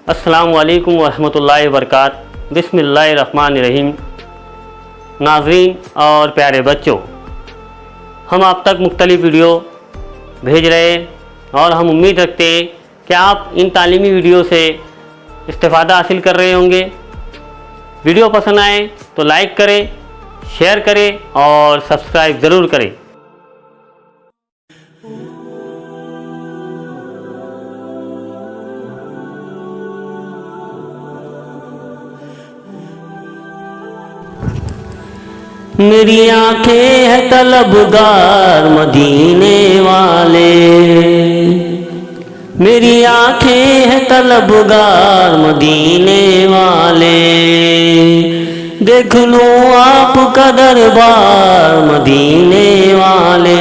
السلام علیکم ورحمۃ اللہ وبرکاتہ۔ بسم اللہ الرحمن الرحیم۔ ناظرین اور پیارے بچوں، ہم آپ تک مختلف ویڈیو بھیج رہے ہیں اور ہم امید رکھتے ہیں کہ آپ ان تعلیمی ویڈیو سے استفادہ حاصل کر رہے ہوں گے۔ ویڈیو پسند آئے تو لائک کریں، شیئر کریں اور سبسکرائب ضرور کریں۔ میری آنکھیں ہیں طلبگار مدینے والے، میری آنکھیں ہیں طلبگار مدینے والے، دیکھ لوں آپ کا دربار مدینے والے،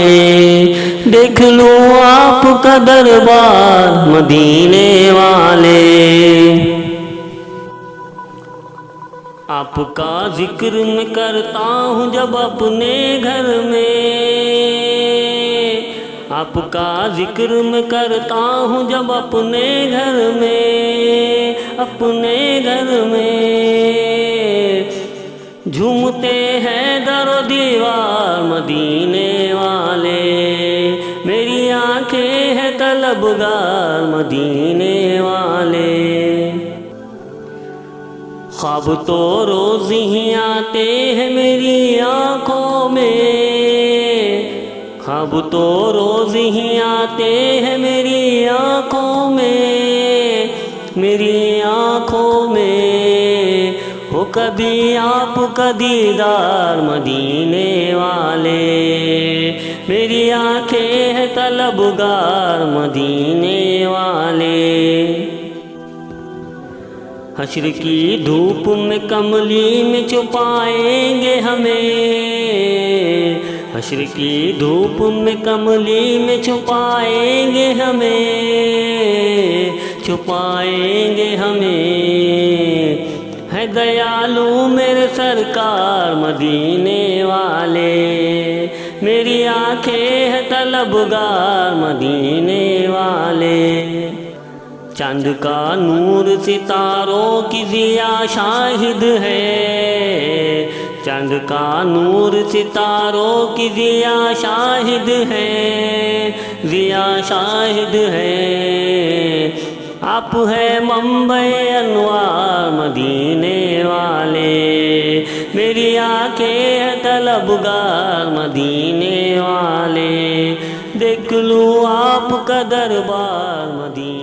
دیکھ لوں آپ کا دربار مدینے والے۔ آپ کا ذکر میں کرتا ہوں جب اپنے گھر میں، آپ کا ذکر میں کرتا ہوں جب اپنے گھر میں، اپنے گھر میں جھومتے ہیں در و دیوار مدینے والے، میری آنکھیں ہیں طلبگار مدینے والے۔ خواب تو روز ہی آتے ہیں میری آنکھوں میں، خواب تو روز ہی آتے ہیں میری آنکھوں میں، میری آنکھوں میں ہو کبھی آپ کا دیدار مدینے والے، میری آنکھیں ہیں طلبگار مدینے والے۔ حشر کی دھوپ میں کملی میں چھپائیں گے ہمیں، حشر کی دھوپ میں کملی میں چھپائیں گے ہمیں، چھپائیں گے ہمیں، ہے دیالو میرے سرکار مدینے والے، میری آنکھیں ہیں طلبگار مدینے والے۔ چاند کا نور ستاروں کی ضیا شاہد ہے، چاند کا نور ستاروں کی ضیا شاہد ہے، ضیا شاہد ہے، آپ ہے منبع انوار مدینے والے، میری آنکھیں ہیں طلبگار مدینے والے، دیکھ لوں آپ کا دربار مدینے